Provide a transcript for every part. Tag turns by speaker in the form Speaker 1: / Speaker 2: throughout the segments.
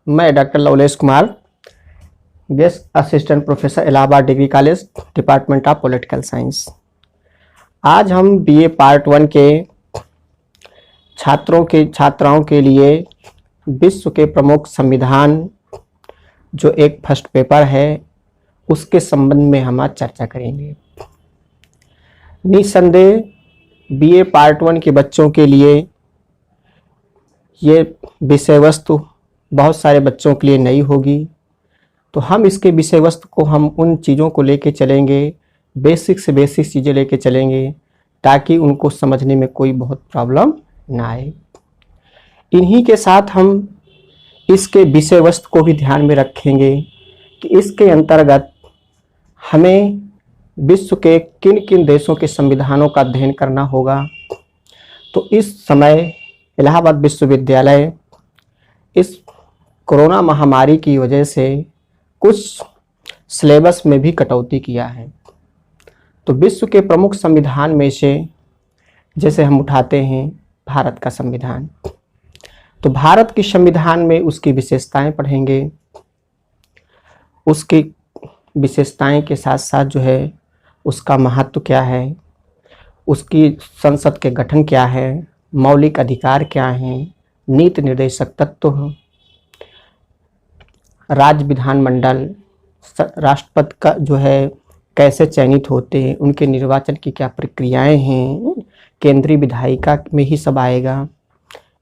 Speaker 1: मैं doctor Lavlesh Kumar, guest assistant professor Allahabad degree college, department of political science. आज हम BA part 1 के छात्राओं के लिए विश्व के प्रमुख संविधान जो एक फर्स्ट पेपर है उसके संबंध में हम आज चर्चा करेंगे। निस्संदेह बीए पार्ट 1 के बच्चों के लिए ये विषय वस्तु बहुत सारे बच्चों के लिए नई होगी, तो हम इसके विषय वस्तु को हम उन चीज़ों को लेके चलेंगे, बेसिक से बेसिक चीज़ें लेके चलेंगे ताकि उनको समझने में कोई बहुत प्रॉब्लम ना आए। इन्हीं के साथ हम इसके विषय वस्तु को भी ध्यान में रखेंगे कि इसके अंतर्गत हमें विश्व के किन किन देशों के संविधानों का अध्ययन करना होगा। तो इस समय इलाहाबाद विश्वविद्यालय इस कोरोना महामारी की वजह से कुछ सिलेबस में भी कटौती किया है। तो विश्व के प्रमुख संविधान में से जैसे हम उठाते हैं भारत का संविधान, तो भारत के संविधान में उसकी विशेषताएं पढ़ेंगे। उसकी विशेषताएं के साथ साथ जो है उसका महत्व क्या है, उसकी संसद के गठन क्या है, मौलिक अधिकार क्या हैं, नीति निर्देशक तत्व, राज्य विधानमंडल, राष्ट्रपति का जो है कैसे चयनित होते हैं, उनके निर्वाचन की क्या प्रक्रियाएं हैं, केंद्रीय विधायिका में ही सब आएगा।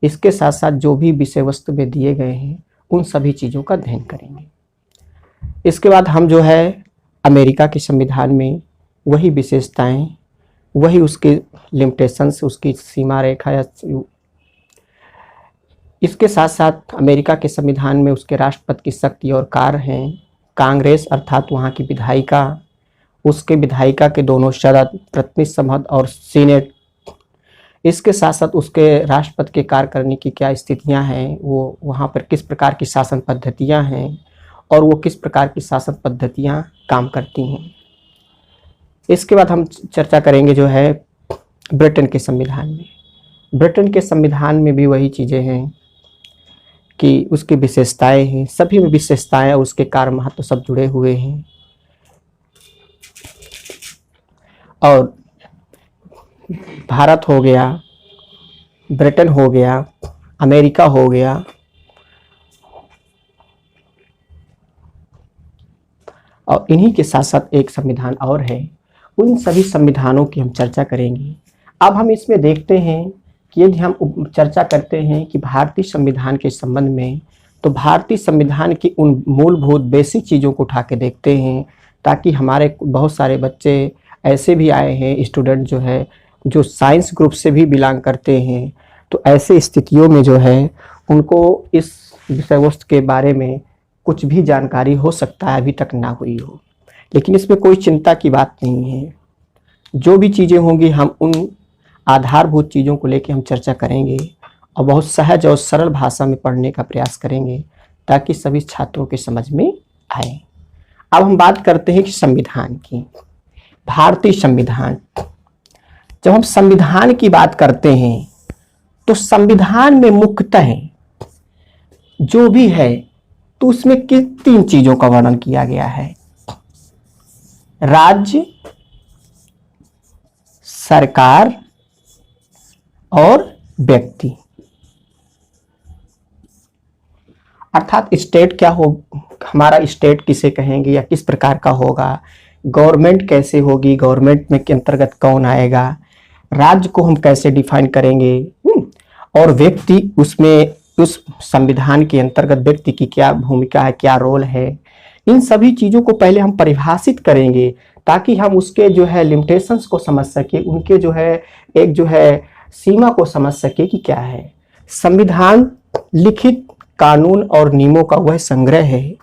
Speaker 1: इसके साथ साथ जो भी विषय वस्तु में दिए गए हैं उन सभी चीज़ों का अध्ययन करेंगे। इसके बाद हम जो है अमेरिका के संविधान में वही विशेषताएं, वही उसके लिमिटेशंस, उसकी सीमा रेखा या इसके साथ साथ अमेरिका के संविधान में उसके राष्ट्रपति की शक्ति और कार्य हैं, कांग्रेस अर्थात वहाँ की विधायिका, उसके विधायिका के दोनों सदन, प्रतिनिधि सभा और सीनेट। इसके साथ साथ उसके राष्ट्रपति के कार्य करने की क्या स्थितियां हैं, वो वहाँ पर किस प्रकार की शासन पद्धतियां हैं और वो किस प्रकार की शासन पद्धतियां काम करती हैं। इसके बाद हम चर्चा करेंगे जो है ब्रिटेन के संविधान में। ब्रिटेन के संविधान में भी वही चीज़ें हैं कि उसकी विशेषताएं हैं, सभी में विशेषताएं और उसके कार्य महत्व सब जुड़े हुए हैं। और भारत हो गया, ब्रिटेन हो गया, अमेरिका हो गया, और इन्हीं के साथ साथ एक संविधान और है। उन सभी संविधानों की हम चर्चा करेंगे। अब हम इसमें देखते हैं कि यदि हम चर्चा करते हैं कि भारतीय संविधान के संबंध में, तो भारतीय संविधान की उन मूलभूत बेसिक चीज़ों को उठा के देखते हैं ताकि हमारे बहुत सारे बच्चे ऐसे भी आए हैं, स्टूडेंट जो है जो साइंस ग्रुप से भी बिलोंग करते हैं, तो ऐसे स्थितियों में जो है उनको इस विषय वस्तु के बारे में कुछ भी जानकारी हो सकता है अभी तक ना हुई हो, लेकिन इसमें कोई चिंता की बात नहीं है। जो भी चीज़ें होंगी हम उन आधारभूत चीज़ों को लेकर हम चर्चा करेंगे और बहुत सहज और सरल भाषा में पढ़ने का प्रयास करेंगे ताकि सभी छात्रों के समझ में आए। अब हम बात करते हैं कि संविधान की, भारतीय संविधान। जब हम संविधान की बात करते हैं तो संविधान में मुख्यतः जो भी है तो उसमें किस 3 चीजों का वर्णन किया गया है: राज्य, सरकार और व्यक्ति। अर्थात स्टेट क्या हो, हमारा स्टेट किसे कहेंगे या किस प्रकार का होगा, गवर्नमेंट कैसे होगी, गवर्नमेंट में के अंतर्गत कौन आएगा, राज्य को हम कैसे डिफाइन करेंगे, और व्यक्ति उसमें उस संविधान के अंतर्गत व्यक्ति की क्या भूमिका है, क्या रोल है। इन सभी चीज़ों को पहले हम परिभाषित करेंगे ताकि हम उसके जो है लिमिटेशंस को समझ सके, उनके जो है एक जो है सीमा को समझ सके कि क्या है। संविधान लिखित कानून और नियमों का वह संग्रह है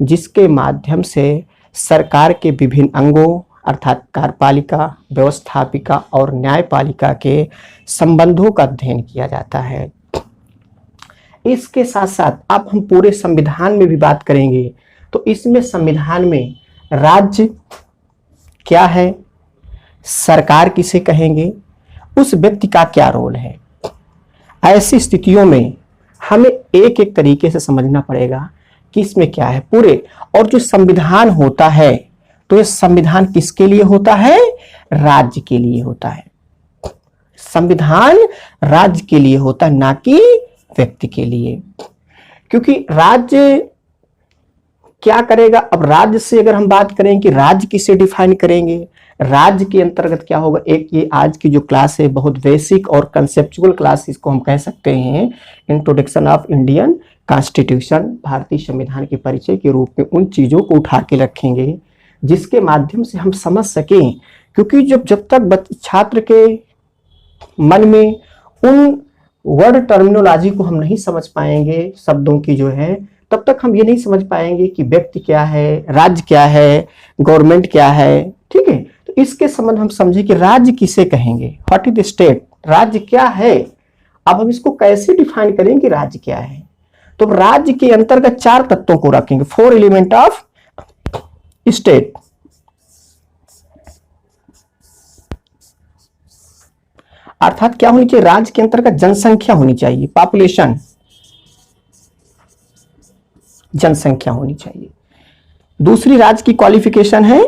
Speaker 1: जिसके माध्यम से सरकार के विभिन्न अंगों अर्थात कार्यपालिका, व्यवस्थापिका और न्यायपालिका के संबंधों का अध्ययन किया जाता है। इसके साथ साथ अब हम पूरे संविधान में भी बात करेंगे तो इसमें संविधान में राज्य क्या है, सरकार किसे कहेंगे, उस व्यक्ति का क्या रोल है। ऐसी स्थितियों में हमें एक एक तरीके से समझना पड़ेगा कि इसमें क्या है पूरे। और जो संविधान होता है, तो ये संविधान किसके लिए होता है? राज्य के लिए होता है। संविधान राज्य के लिए होता है, ना कि व्यक्ति के लिए। क्योंकि राज्य क्या करेगा? अब राज्य से अगर हम बात करें कि राज्य किसे डिफाइन करेंगे, राज्य के अंतर्गत क्या होगा? एक ये आज की जो क्लास है बहुत बेसिक और कंसेप्चुअल क्लास इसको हम कह सकते हैं, इंट्रोडक्शन ऑफ इंडियन कॉन्स्टिट्यूशन, भारतीय संविधान के परिचय के रूप में उन चीजों को उठा के रखेंगे जिसके माध्यम से हम समझ सकें। क्योंकि जब तक छात्र के मन में उन वर्ड टर्मिनोलॉजी को हम नहीं समझ पाएंगे, शब्दों की जो है, तब तक हम ये नहीं समझ पाएंगे कि व्यक्ति क्या है, राज्य क्या है, गवर्नमेंट क्या है। ठीक है, तो इसके संबंध हम समझे कि राज्य किसे कहेंगे, व्हाट इज द स्टेट, राज्य क्या है। अब हम इसको कैसे डिफाइन करें कि राज्य क्या है? तो राज्य के अंतर्गत 4 तत्वों को रखेंगे, 4 एलिमेंट ऑफ स्टेट। अर्थात क्या होनी चाहिए? राज्य के अंतर्गत जनसंख्या होनी चाहिए, पॉपुलेशन, जनसंख्या होनी चाहिए। दूसरी राज्य की क्वालिफिकेशन है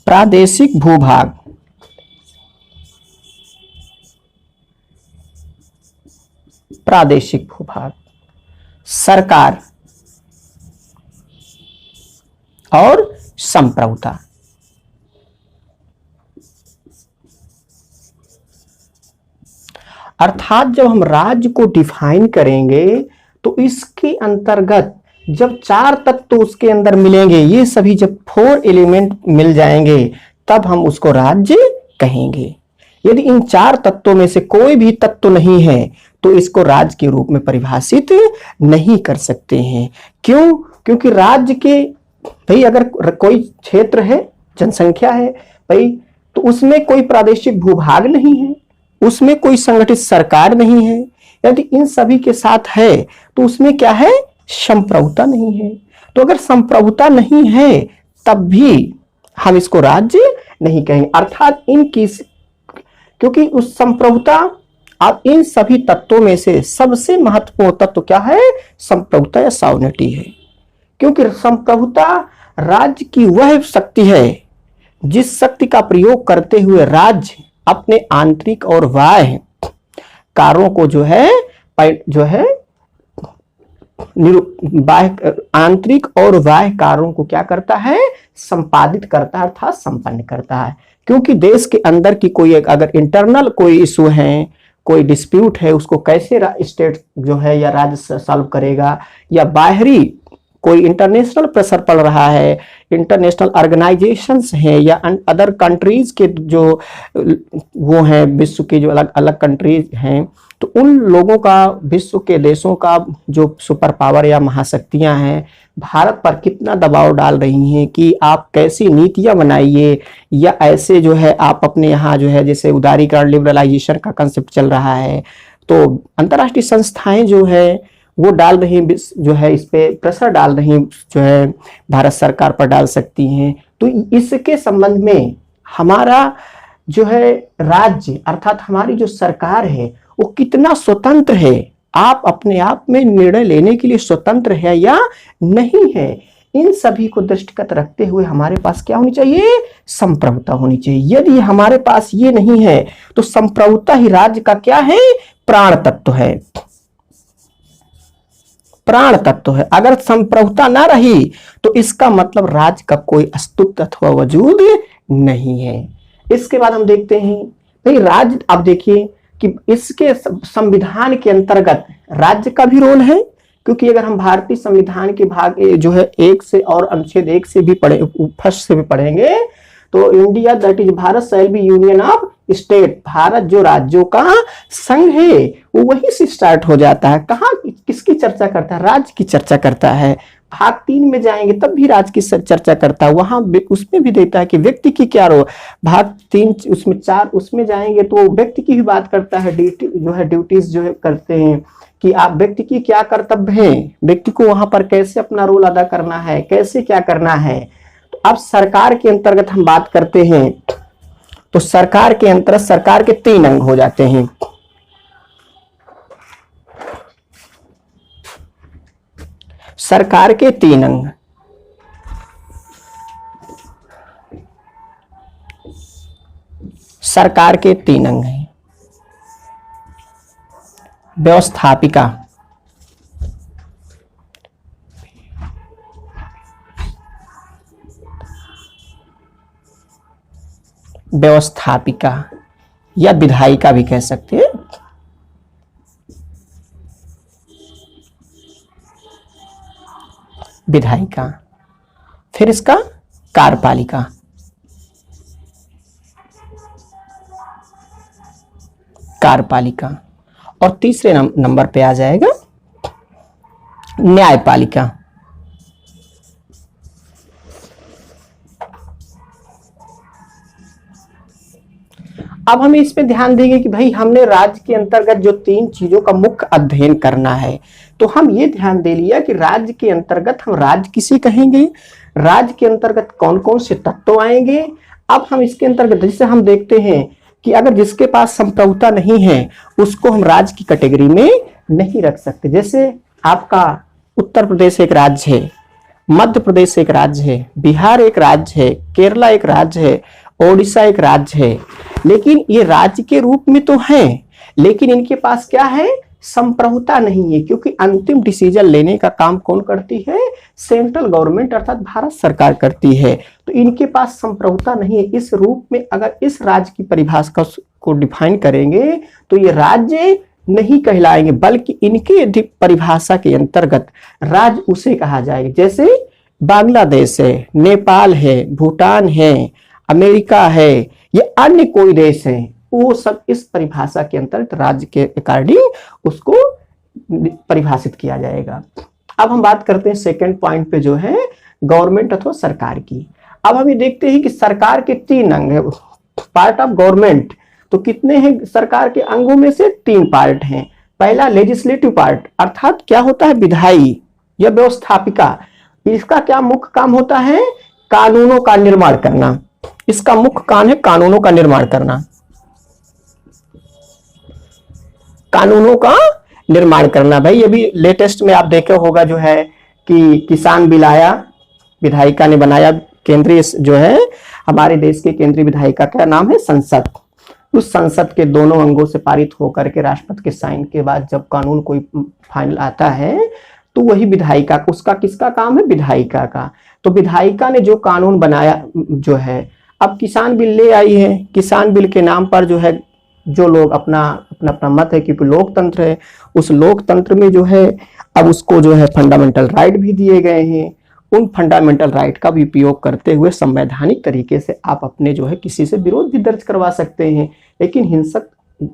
Speaker 1: प्रादेशिक भूभाग। प्रादेशिक भूभाग, सरकार और संप्रभुता। अर्थात जब हम राज्य को डिफाइन करेंगे तो इसके अंतर्गत जब 4 तत्व उसके अंदर मिलेंगे, ये सभी जब 4 एलिमेंट मिल जाएंगे, तब हम उसको राज्य कहेंगे। यदि इन 4 तत्वों में से कोई भी तत्व नहीं है तो इसको राज्य के रूप में परिभाषित नहीं कर सकते हैं। क्यों? क्योंकि राज्य के भाई अगर कोई क्षेत्र है, जनसंख्या है भाई, तो उसमें कोई प्रादेशिक भूभाग नहीं है, उसमें कोई संगठित सरकार नहीं है। यदि इन सभी के साथ है तो उसमें क्या है? संप्रभुता नहीं है। तो अगर संप्रभुता नहीं है तब भी हम इसको राज्य नहीं कहेंगे। अर्थात इनकी, क्योंकि उस संप्रभुता, अब इन सभी तत्वों में से सबसे महत्वपूर्ण तत्व क्या है? संप्रभुता या सॉवरेनिटी है। क्योंकि संप्रभुता राज्य की वह शक्ति है जिस शक्ति का प्रयोग करते हुए राज्य अपने आंतरिक और बाह्य कार्यों को जो है आंतरिक और बाह्य कार्यों को क्या करता है? संपादित करता है, अर्थात संपन्न करता है। क्योंकि देश के अंदर की कोई अगर इंटरनल कोई इशू है, कोई डिस्प्यूट है, उसको कैसे स्टेट जो है या राज्य सॉल्व करेगा, या बाहरी कोई इंटरनेशनल प्रेशर पड़ रहा है, इंटरनेशनल ऑर्गेनाइजेशंस हैं या अदर कंट्रीज के जो वो हैं, विश्व के जो अलग अलग कंट्रीज हैं, तो उन लोगों का, विश्व के देशों का जो सुपर पावर या महाशक्तियां हैं, भारत पर कितना दबाव डाल रही हैं कि आप कैसी नीतियां बनाइए, या ऐसे जो है आप अपने यहाँ जो है जैसे उदारीकरण, लिबरलाइजेशन का कंसेप्ट चल रहा है, तो अंतर्राष्ट्रीय संस्थाएं जो है वो डाल रही, जो है इस पे प्रेशर डाल रही, जो है भारत सरकार पर डाल सकती हैं। तो इसके संबंध में हमारा जो है राज्य, अर्थात हमारी जो सरकार है, वो कितना स्वतंत्र है, आप अपने आप में निर्णय लेने के लिए स्वतंत्र है या नहीं है, इन सभी को दृष्टिगत रखते हुए हमारे पास क्या होनी चाहिए? संप्रभुता होनी चाहिए। यदि हमारे पास ये नहीं है तो संप्रभुता ही राज्य का क्या है? प्राण तत्व है, प्राण तत्व है। अगर संप्रभुता ना रही तो इसका मतलब राज्य का कोई अस्तित्व अथवा वजूद नहीं है। इसके बाद हम देखते हैं भाई राज्य, अब देखिए कि इसके संविधान के अंतर्गत राज्य का भी रोल है। क्योंकि अगर हम भारतीय संविधान के भाग जो है 1 से और अनुच्छेद 1 से भी पढ़े, फर्स्ट से भी पढ़ेंगे, तो India that is Bharat shall be union of state, Bharat जो राज्यों का संघ है वो वहीं से स्टार्ट हो जाता है। कहाँ किसकी चर्चा करता है? राज्य की चर्चा करता है। भाग 3 में जाएंगे तब भी राज्य की चर्चा करता है, वहां उसमें भी देता है कि व्यक्ति की क्या रोल। भाग 3 उसमें 4 उसमें जाएंगे तो व्यक्ति की भी बात करता है, ड्यूटी जो है ड्यूटीज जो है करते हैं कि आप व्यक्ति की क्या कर्तव्य है, व्यक्ति को वहां पर कैसे अपना रोल अदा करना है, कैसे क्या करना है। तो अब सरकार के अंतर्गत हम बात करते हैं तो सरकार के अंतर्गत सरकार के 3 अंग हो जाते हैं। सरकार के 3 अंग, सरकार के 3 अंग हैं। व्यवस्थापिका, व्यवस्थापिका या विधायिका भी कह सकते हैं। विधायिका, फिर इसका कार्यपालिका, कार्यपालिका, और तीसरे नंबर पे आ जाएगा न्यायपालिका। अब हम इस पे ध्यान देंगे कि भाई हमने राज्य के अंतर्गत जो 3 चीजों का मुख्य अध्ययन करना है, तो हम ये ध्यान दे लिया कि राज्य के अंतर्गत हम राज्य किसे कहेंगे, राज्य के अंतर्गत कौन कौन से तत्व आएंगे। अब हम इसके अंतर्गत जैसे हम देखते हैं कि अगर जिसके पास संप्रभुता नहीं है उसको हम राज्य की कैटेगरी में नहीं रख सकते। जैसे आपका उत्तर प्रदेश एक राज्य है, मध्य प्रदेश एक राज्य है, बिहार एक राज्य है, केरला एक राज्य है, ओडिशा एक राज्य है, लेकिन ये राज्य के रूप में तो हैं, लेकिन इनके पास क्या है, संप्रभुता नहीं है, क्योंकि अंतिम डिसीजन लेने का काम कौन करती है, सेंट्रल गवर्नमेंट अर्थात भारत सरकार करती है। तो इनके पास संप्रभुता नहीं है। इस रूप में अगर इस राज्य की परिभाषा को डिफाइन करेंगे तो ये राज्य नहीं कहलाएंगे, बल्कि इनके परिभाषा के अंतर्गत राज्य उसे कहा जाएगा। जैसे बांग्लादेश है, नेपाल है, भूटान है, अमेरिका है, ये अन्य कोई देश है, वो सब इस परिभाषा के अंतर्गत राज्य के अकॉर्डिंग उसको परिभाषित किया जाएगा। अब हम बात करते हैं सेकंड पॉइंट पे जो है गवर्नमेंट अथवा सरकार की। अब हम ये देखते हैं कि सरकार के 3 अंग है, पार्ट ऑफ गवर्नमेंट। तो कितने हैं सरकार के अंगों में से 3 पार्ट हैं। पहला लेजिस्लेटिव पार्ट, अर्थात क्या होता है, विधायी या व्यवस्थापिका। इसका क्या मुख्य काम होता है, कानूनों का निर्माण करना। इसका मुख्य काम है कानूनों का निर्माण करना, कानूनों का निर्माण करना। भाई अभी लेटेस्ट में आप देखे होगा जो है कि किसान बिल आया, विधायिका ने बनाया। केंद्रीय जो है हमारे देश के केंद्रीय विधायिका का नाम है संसद। उस संसद के दोनों अंगों से पारित होकर के राष्ट्रपति के साइन के बाद जब कानून कोई फाइनल आता है तो वही विधायिका, उसका किसका काम है, विधायिका का। तो विधायिका ने जो कानून बनाया जो है, अब किसान बिल ले आई है, किसान बिल के नाम पर जो है जो लोग अपना मत है, क्योंकि लोकतंत्र है, उस लोकतंत्र में जो है अब उसको जो है फंडामेंटल राइट भी दिए गए हैं। उन फंडामेंटल राइट का भी उपयोग करते हुए संवैधानिक तरीके से आप अपने जो है किसी से विरोध भी दर्ज करवा सकते हैं, लेकिन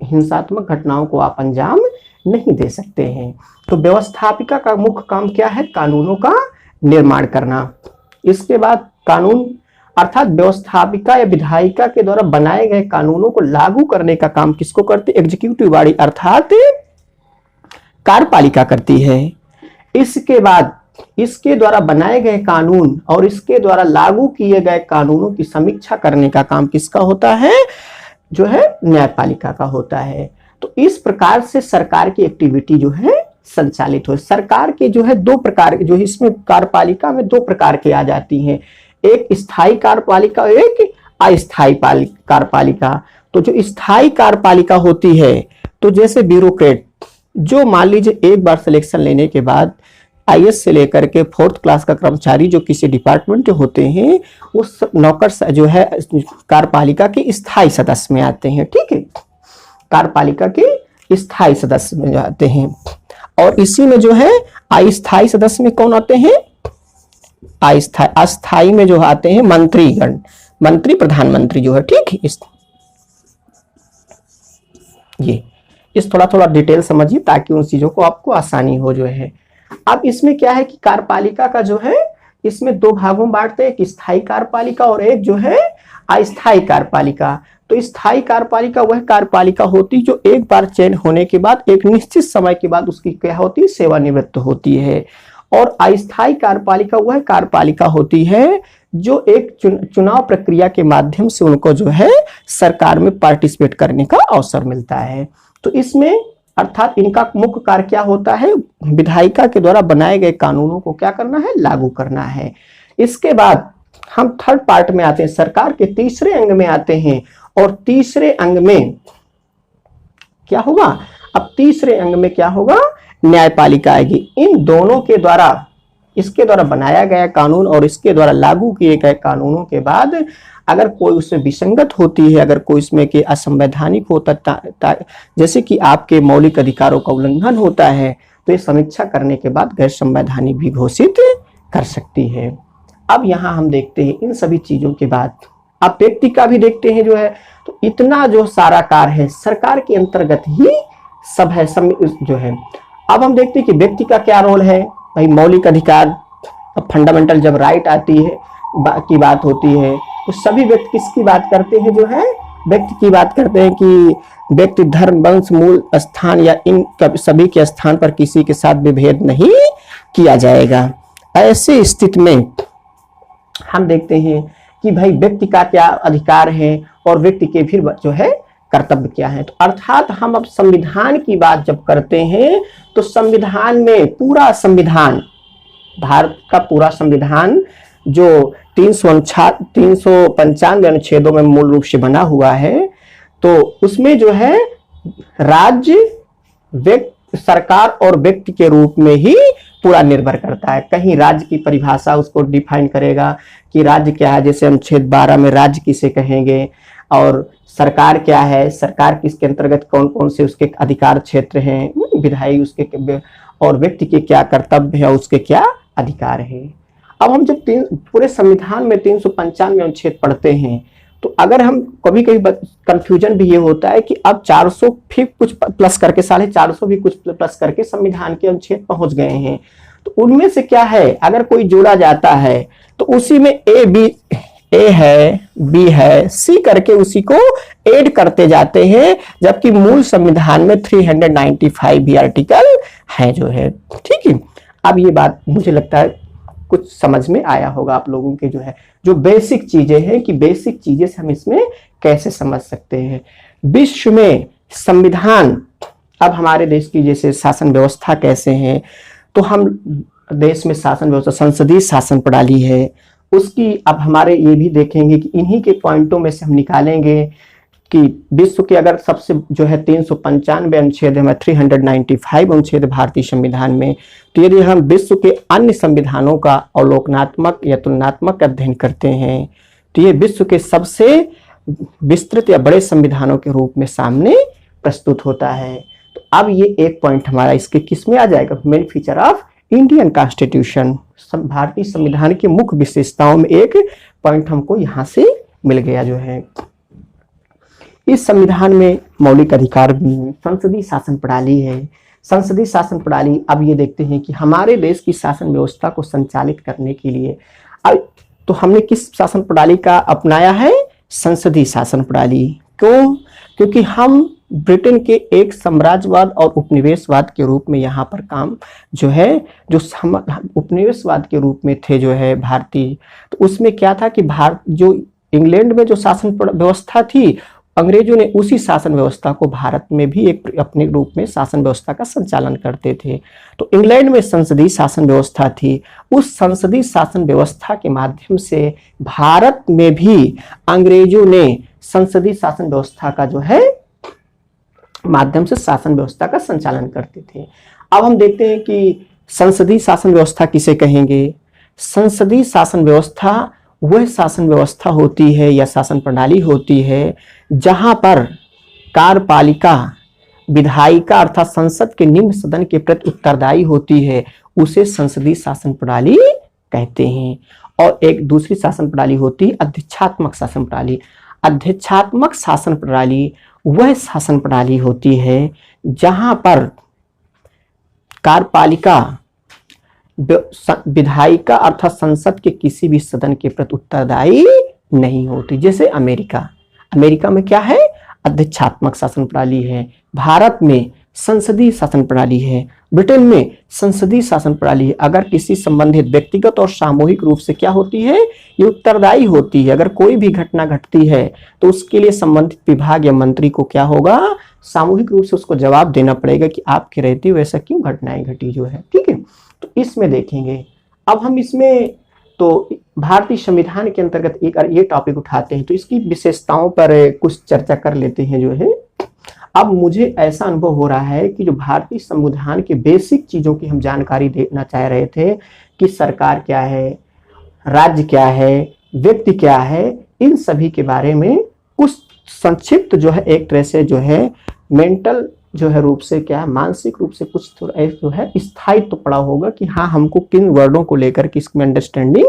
Speaker 1: हिंसात्मक घटनाओं को आप अंजाम नहीं दे सकते हैं। तो व्यवस्थापिका का मुख्य काम क्या है, कानूनों का निर्माण करना। इसके बाद कानून अर्थात व्यवस्थापिका या विधायिका के द्वारा बनाए गए कानूनों को लागू करने का काम किसको करती, एग्जीक्यूटिव बॉडी अर्थात कार्यपालिका करती है। इसके बाद इसके द्वारा बनाए गए कानून और इसके द्वारा लागू किए गए कानूनों की समीक्षा करने का काम किसका होता है, जो है न्यायपालिका का होता है। तो इस प्रकार से सरकार की एक्टिविटी जो है संचालित हो। सरकार के जो है 2 प्रकार, जो इसमें कार्यपालिका में 2 प्रकार के आ जाती हैं, एक स्थायी कार्यपालिका और एक अस्थायी कार्यपालिका। तो जो स्थायी कार्यपालिका होती है, तो जैसे ब्यूरोक्रेट, जो मान लीजिए एक बार सिलेक्शन लेने के बाद आईएएस से लेकर के 4th क्लास का कर्मचारी जो किसी डिपार्टमेंट के होते हैं, उस नौकर जो है कार्यपालिका के स्थायी सदस्य में आते हैं। ठीक है, कार्यपालिका के स्थायी सदस्य में आते हैं। और इसी में जो है अस्थायी सदस्य में कौन आते हैं, अस्थायी में जो आते हैं मंत्रीगण, मंत्री प्रधानमंत्री जो है। ठीक है, इस थोड़ा डिटेल समझिए ताकि उन चीजों को आपको आसानी हो जो है। अब इसमें क्या है कि कार्यपालिका का जो है इसमें 2 भागों में बांटते हैं, एक स्थायी कार्यपालिका और एक जो है अस्थायी कार्यपालिका। तो स्थायी कार्यपालिका वह कार्यपालिका होती जो एक बार चयन होने के बाद एक निश्चित समय के बाद उसकी क्या होती है, सेवानिवृत्त होती है। और अस्थायी कार्यपालिका वह कार्यपालिका होती है जो एक चुनाव प्रक्रिया के माध्यम से उनको जो है सरकार में पार्टिसिपेट करने का अवसर मिलता है। तो इसमें अर्थात इनका मुख्य कार्य क्या होता है, विधायिका के द्वारा बनाए गए कानूनों को क्या करना है, लागू करना है। इसके बाद हम थर्ड पार्ट में आते हैं, सरकार के तीसरे अंग में आते हैं। और तीसरे अंग में क्या होगा, अब तीसरे अंग में क्या होगा, न्यायपालिका आएगी। इन दोनों के द्वारा, इसके द्वारा बनाया गया कानून और इसके द्वारा लागू किए गए कानूनों के बाद अगर कोई उसमें विसंगत होती है, अगर कोई इसमें के असंवैधानिक होता, जैसे कि आपके मौलिक अधिकारों का उल्लंघन होता है, तो ये समीक्षा करने के बाद गैर संवैधानिक भी घोषित कर सकती है। अब यहाँ हम देखते हैं इन सभी चीजों के बाद अब व्यक्ति का भी देखते हैं जो है, तो इतना जो सारा कार्य है सरकार के अंतर्गत ही सब है, जो है। अब हम देखते हैं कि व्यक्ति का क्या रोल है। भाई मौलिक अधिकार, फंडामेंटल जब राइट आती है की बात होती है, तो सभी व्यक्ति किसकी बात करते हैं, जो है व्यक्ति की बात करते हैं कि व्यक्ति धर्म, वंश, मूल स्थान या इन सभी के स्थान पर किसी के साथ विभेद नहीं किया जाएगा। ऐसे स्थिति में हम देखते हैं कि भाई व्यक्ति का क्या अधिकार है और व्यक्ति के फिर जो है कर्तव्य क्या है। तो अर्थात हम अब संविधान की बात जब करते हैं तो संविधान में पूरा संविधान, भारत का पूरा संविधान जो 395 अनुच्छेदों में मूल रूप से बना हुआ है, तो उसमें जो है राज्य, व्यक्ति, सरकार और व्यक्ति के रूप में ही पूरा निर्भर करता है। कहीं राज्य की परिभाषा उसको डिफाइन करेगा कि राज्य क्या है, जैसे अनुच्छेद 12 में राज्य किसे कहेंगे, और सरकार क्या है, सरकार किसके अंतर्गत कौन कौन से उसके अधिकार क्षेत्र हैं, विधायी उसके, और व्यक्ति के क्या कर्तव्य है, उसके क्या अधिकार है। अब हम जब पूरे संविधान में 395 अनुच्छेद पढ़ते हैं, तो अगर हम कभी कभी कंफ्यूजन भी ये होता है कि अब 400 फिर कुछ प्लस करके 450 भी कुछ प्लस करके संविधान के अनुच्छेद पहुंच गए हैं, तो उनमें से क्या है, अगर कोई जोड़ा जाता है तो उसी में ए है, बी है, सी करके उसी को ऐड करते जाते हैं, जबकि मूल संविधान में 395 भी आर्टिकल है जो है। ठीक है, अब ये बात मुझे लगता है कुछ समझ में आया होगा आप लोगों के, जो है जो बेसिक चीजें हैं कि बेसिक चीजें से हम इसमें कैसे समझ सकते हैं। विश्व में संविधान, अब हमारे देश की जैसे शासन व्यवस्था कैसे है, तो हम देश में शासन व्यवस्था संसदीय शासन प्रणाली है, उसकी अब हमारे ये भी देखेंगे कि इन्हीं के पॉइंटों में से हम निकालेंगे कि विश्व के अगर सबसे जो है 395 अनुच्छेद है, 395 अनुच्छेद भारतीय संविधान में, तो यदि हम विश्व के अन्य संविधानों का अवलोकनात्मक या तुलनात्मक अध्ययन करते हैं, तो ये विश्व के सबसे विस्तृत या बड़े संविधानों के रूप में सामने प्रस्तुत होता है। तो अब ये एक पॉइंट हमारा इसके किस में आ जाएगा, main feature of Indian constitution, भारतीय संविधान की मुख्य विशेषताओं में एक पॉइंट हमको यहाँ से मिल गया जो है। इस संविधान में मौलिक अधिकार भी है, संसदीय शासन प्रणाली है। संसदीय शासन प्रणाली, अब ये देखते हैं कि हमारे देश की शासन व्यवस्था को संचालित करने के लिए अब तो हमने किस शासन प्रणाली का अपनाया है, संसदीय शासन प्रणाली। क्यों? क्योंकि हम ब्रिटेन के एक साम्राज्यवाद और उपनिवेशवाद के रूप में यहाँ पर काम जो है, जो उपनिवेशवाद के रूप में थे जो है भारतीय, तो उसमें क्या था कि भारत जो इंग्लैंड में जो शासन व्यवस्था थी, अंग्रेजों ने उसी शासन व्यवस्था को भारत में भी एक अपने रूप में शासन व्यवस्था का संचालन करते थे। तो इंग्लैंड में संसदीय शासन व्यवस्था थी, उस संसदीय शासन व्यवस्था के माध्यम से भारत में भी अंग्रेजों ने संसदीय शासन व्यवस्था का जो है माध्यम से शासन व्यवस्था का संचालन करते थे। अब हम देखते हैं कि संसदीय शासन व्यवस्था किसे कहेंगे। संसदीय शासन व्यवस्था वह शासन व्यवस्था होती है या शासन प्रणाली होती है जहां पर कार्यपालिका विधायिका अर्थात संसद के निम्न सदन के प्रति उत्तरदायी होती है, उसे संसदीय शासन प्रणाली कहते हैं। और एक दूसरी शासन प्रणाली होती है अध्यक्षात्मक शासन प्रणाली। अध्यक्षात्मक शासन प्रणाली वह शासन प्रणाली होती है जहां पर कार्यपालिका विधायिका अर्थात संसद के किसी भी सदन के प्रति उत्तरदायी नहीं होती। जैसे अमेरिका में क्या है, अध्यक्षात्मक शासन प्रणाली है। भारत में संसदीय शासन प्रणाली है। ब्रिटेन में संसदीय शासन प्रणाली है। अगर किसी संबंधित व्यक्तिगत और सामूहिक रूप से क्या होती है, ये उत्तरदायी होती है। अगर कोई भी घटना घटती है तो उसके लिए संबंधित विभाग या मंत्री को क्या होगा, सामूहिक रूप से उसको जवाब देना पड़ेगा कि आपके रहते हुए ऐसा क्यों घटनाएं घटी जो है। ठीक है, तो इसमें देखेंगे। अब हम इसमें तो भारतीय संविधान के अंतर्गत एक ये टॉपिक उठाते हैं, तो इसकी विशेषताओं पर कुछ चर्चा कर लेते हैं जो है। अब मुझे ऐसा अनुभव हो रहा है कि जो भारतीय संविधान के बेसिक चीजों की हम जानकारी देना चाह रहे थे कि सरकार क्या है, राज्य क्या है, व्यक्ति क्या है, इन सभी के बारे में कुछ संक्षिप्त जो है एक तरह से जो है मेंटल जो है रूप से क्या मानसिक रूप से कुछ थोड़ा जो है स्थायित्व तो पड़ा होगा कि हाँ हमको किन वर्डों को लेकर के इसमें अंडरस्टैंडिंग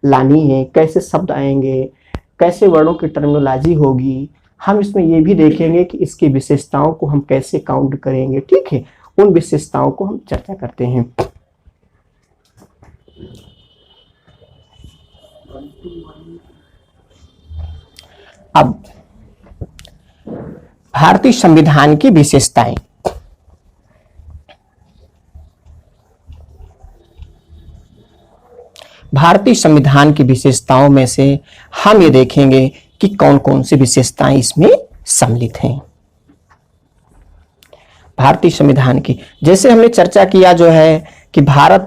Speaker 1: लानी है, कैसे शब्द आएंगे, कैसे वर्डों की टर्मिनोलॉजी होगी। हम इसमें ये भी देखेंगे कि इसकी विशेषताओं को हम कैसे काउंट करेंगे। ठीक है, उन विशेषताओं को हम चर्चा करते हैं। अब भारतीय संविधान की विशेषताएं। भारतीय संविधान की विशेषताओं में से हम ये देखेंगे कि कौन कौन सी विशेषताएं इसमें सम्मिलित हैं। भारतीय संविधान की जैसे हमने चर्चा किया जो है कि भारत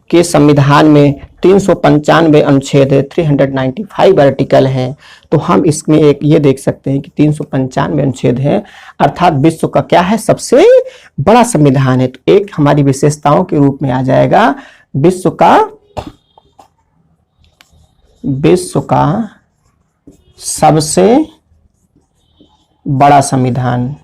Speaker 1: के संविधान में 395 अनुच्छेद है, 395 आर्टिकल है। तो हम इसमें एक ये देख सकते हैं कि 395 अनुच्छेद है, अर्थात विश्व का क्या है, सबसे बड़ा संविधान है। तो एक हमारी विशेषताओं के रूप में आ जाएगा विश्व का सबसे बड़ा संविधान।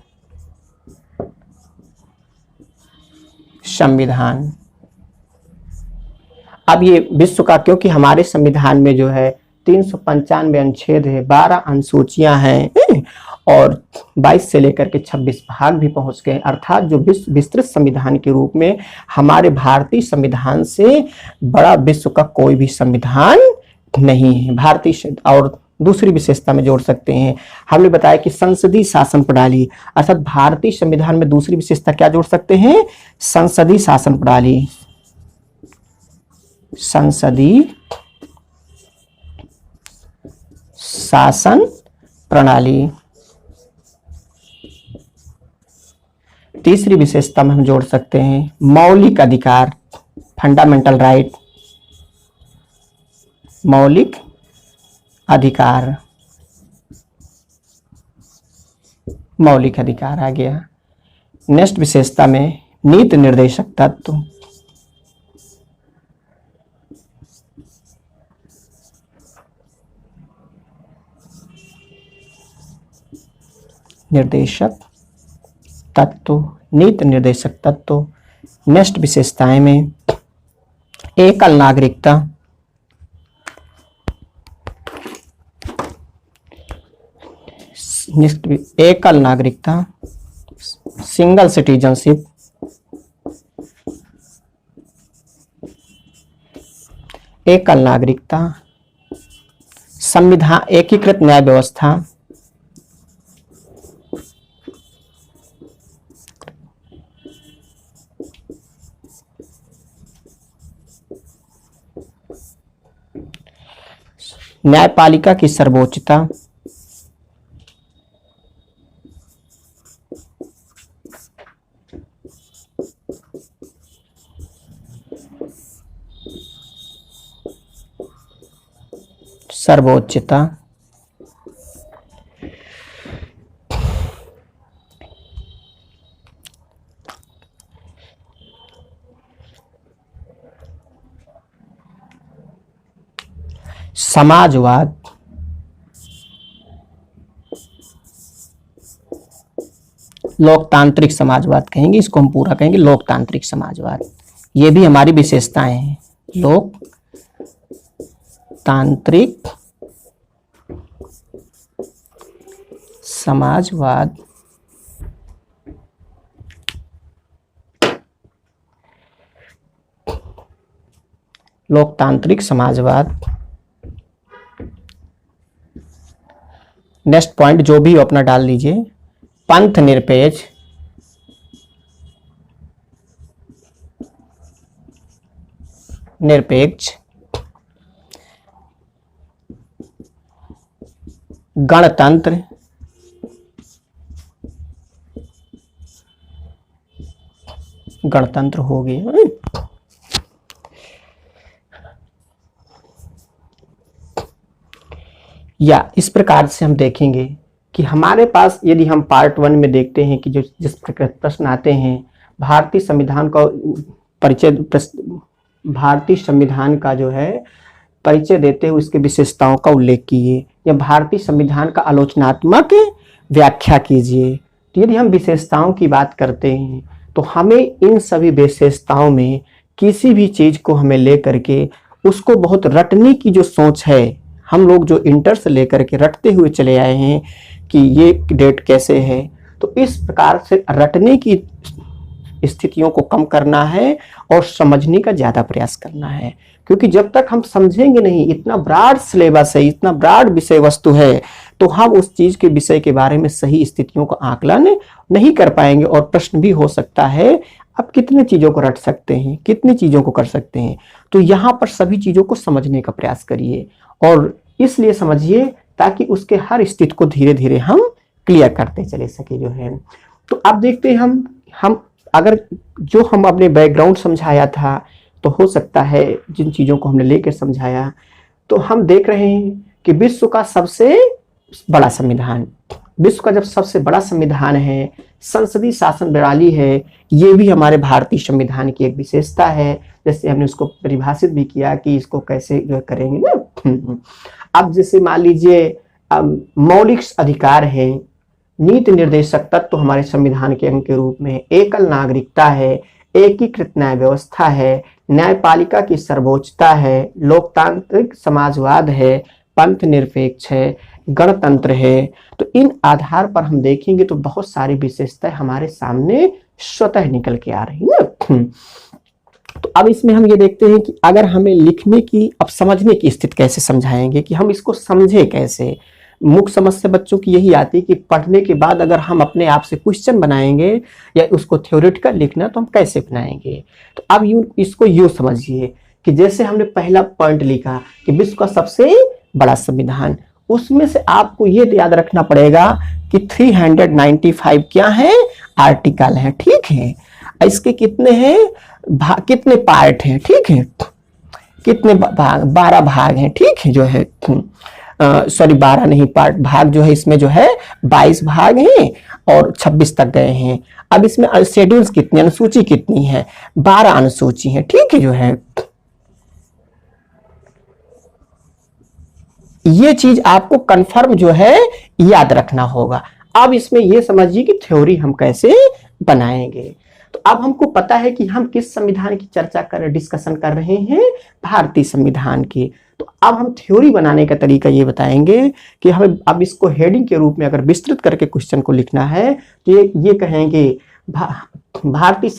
Speaker 1: अब ये विश्व का, क्योंकि हमारे संविधान में जो है 395 अनुच्छेद है, 12 अनुसूचियां हैं और 22 से लेकर के 26 भाग भी पहुंच गए। अर्थात जो विश्व विस्तृत संविधान के रूप में हमारे भारतीय संविधान से बड़ा विश्व का कोई भी संविधान नहीं है। भारतीय और दूसरी विशेषता में जोड़ सकते हैं, हमने बताया कि संसदीय शासन प्रणाली, अर्थात भारतीय संविधान में दूसरी विशेषता क्या जोड़ सकते हैं, संसदीय शासन प्रणाली। संसदीय शासन प्रणाली। तीसरी विशेषता में हम जोड़ सकते हैं मौलिक अधिकार, फंडामेंटल राइट, मौलिक अधिकार, मौलिक अधिकार आ गया। नेक्स्ट विशेषता में नीति निर्देशक तत्व, निर्देशक तत्व, नीति निर्देशक तत्व। नेक्स्ट विशेषताएं में एकल नागरिकता, एकल नागरिकता, सिंगल सिटीजनशिप, एकल नागरिकता, संविधान, एकीकृत न्याय व्यवस्था, न्यायपालिका की सर्वोच्चता, सर्वोच्चता, समाजवाद, लोकतांत्रिक समाजवाद कहेंगे इसको, हम पूरा कहेंगे लोकतांत्रिक समाजवाद। ये भी हमारी विशेषताएं हैं, लोकतांत्रिक समाजवाद। लोकतांत्रिक समाजवाद। नेक्स्ट पॉइंट जो भी अपना डाल लीजिए, पंथ निरपेक्ष, निरपेक्ष, गणतंत्र, गणतंत्र हो गया। या इस प्रकार से हम देखेंगे कि हमारे पास यदि हम पार्ट 1 में देखते हैं कि जो जिस प्रकार प्रश्न आते हैं भारतीय संविधान का परिचय, भारतीय संविधान का जो है परिचय देते हुए इसके विशेषताओं का उल्लेख कीजिए या भारतीय संविधान का आलोचनात्मक व्याख्या कीजिए। तो यदि हम विशेषताओं की बात करते हैं तो हमें इन सभी विशेषताओं में किसी भी चीज को हमें लेकर के उसको बहुत रटने की जो सोच है, हम लोग जो इंटर से लेकर के रटते हुए चले आए हैं कि ये डेट कैसे है, तो इस प्रकार से रटने की स्थितियों को कम करना है और समझने का ज्यादा प्रयास करना है। क्योंकि जब तक हम समझेंगे नहीं, इतना ब्रॉड सिलेबस है, इतना ब्रॉड विषय वस्तु है, तो हम उस चीज के विषय के बारे में सही स्थितियों का आकलन नहीं कर पाएंगे और प्रश्न भी हो सकता है आप कितने चीजों को रट सकते हैं, कितनी चीजों को कर सकते हैं। तो यहाँ पर सभी चीजों को समझने का प्रयास करिए और इसलिए समझिए ताकि उसके हर स्थिति को धीरे धीरे हम क्लियर करते चले सके जो है। तो अब देखते हैं हम अगर जो हम अपने बैकग्राउंड समझाया था, तो हो सकता है जिन चीजों को हमने लेकर समझाया, तो हम देख रहे हैं कि विश्व का सबसे बड़ा संविधान, विश्व का जब सबसे बड़ा संविधान है, संसदीय शासन प्रणाली है, ये भी हमारे भारतीय संविधान की एक विशेषता है। जैसे हमने उसको परिभाषित भी किया कि इसको कैसे जो करेंगे ना। अब जैसे मान लीजिए मौलिक अधिकार है, नीति निर्देशक तत्व तो हमारे संविधान के अंग के रूप में एकल नागरिकता है, एकीकृत न्याय व्यवस्था है, न्यायपालिका की सर्वोच्चता है, लोकतांत्रिक समाजवाद है, पंथ निरपेक्ष है, गणतंत्र है। तो इन आधार पर हम देखेंगे तो बहुत सारी विशेषताएं हमारे सामने स्वतः निकल के आ रही है। तो अब इसमें हम ये देखते हैं कि अगर हमें लिखने की, अब समझने की स्थिति कैसे समझाएंगे कि हम इसको समझे कैसे। मुख्य समस्या बच्चों की यही आती है कि पढ़ने के बाद अगर हम अपने आप से क्वेश्चन बनाएंगे या उसको थ्योरेटिकल लिखना तो हम कैसे बनाएंगे। तो अब इसको यूं समझिए कि जैसे हमने पहला पॉइंट लिखा कि विश्व का सबसे बड़ा संविधान, उसमें से आपको ये याद रखना पड़ेगा कि 395 क्या है, आर्टिकल है, ठीक है। इसके कितने हैं, कितने पार्ट हैं, ठीक है, कितने भाग, 12 भाग हैं, ठीक है, जो है सॉरी 12 नहीं, पार्ट भाग जो है इसमें जो है 22 भाग हैं और 26 तक गए हैं। अब इसमें शेड्यूल्स कितने, अनुसूची कितनी है, 12 अनुसूची है, ठीक है, जो है ये चीज आपको कंफर्म जो है याद रखना होगा। अब इसमें ये समझिए कि थ्योरी हम कैसे बनाएंगे। तो अब हमको पता है कि हम किस संविधान की चर्चा डिस्कशन कर रहे हैं, भारतीय संविधान की। तो अब हम थ्योरी बनाने का तरीका ये बताएंगे कि हमें अब इसको हेडिंग के रूप में अगर विस्तृत करके क्वेश्चन को लिखना है तो ये कहेंगे भारतीय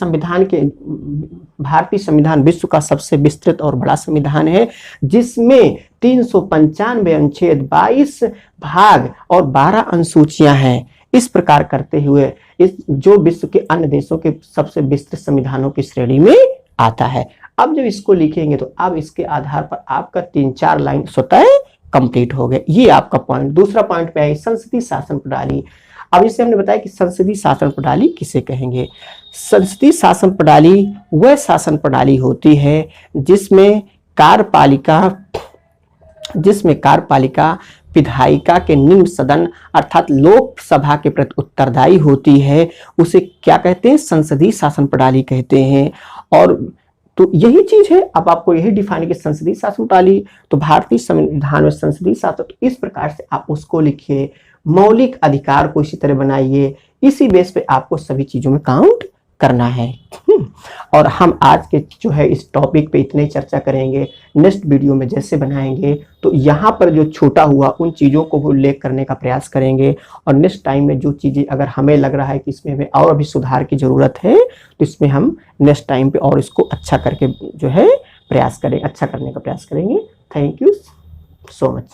Speaker 1: संविधान विश्व का सबसे विस्तृत और बड़ा संविधान है, जिसमें 395 अनुच्छेद, 22 भाग और 12 अनुसूचियां हैं। इस प्रकार करते हुए इस जो विश्व के अन्य देशों के सबसे विस्तृत संविधानों की श्रेणी में आता है। अब जब इसको लिखेंगे तो अब इसके आधार पर आपका 3-4 लाइन स्वतः कंप्लीट हो गए। ये आपका पॉइंट। दूसरा पॉइंट पे आई संसदीय शासन प्रणाली। अब इसे हमने बताया कि संसदीय शासन प्रणाली किसे कहेंगे। संसदीय शासन प्रणाली वह शासन प्रणाली होती है जिसमें कार्यपालिका विधायिका के निम्न सदन अर्थात लोकसभा के प्रति उत्तरदायी होती है। उसे क्या कहते हैं, संसदीय शासन प्रणाली कहते हैं। और तो यही चीज है, अब आपको यही डिफाइन कि संसदीय शासन प्रणाली, तो भारतीय संविधान में संसदीय शासन, तो इस प्रकार से आप उसको लिखिए। मौलिक अधिकार को इसी तरह बनाइए, इसी बेस पे आपको सभी चीजों में काउंट करना है। और हम आज के जो है इस टॉपिक पे इतने चर्चा करेंगे। नेक्स्ट वीडियो में जैसे बनाएंगे तो यहाँ पर जो छोटा हुआ उन चीज़ों को उल्लेख करने का प्रयास करेंगे। और नेक्स्ट टाइम में जो चीज़ें अगर हमें लग रहा है कि इसमें हमें और अभी सुधार की ज़रूरत है तो इसमें हम नेक्स्ट टाइम पे और इसको अच्छा करके जो है प्रयास करें, अच्छा करने का प्रयास करेंगे। Thank you so much.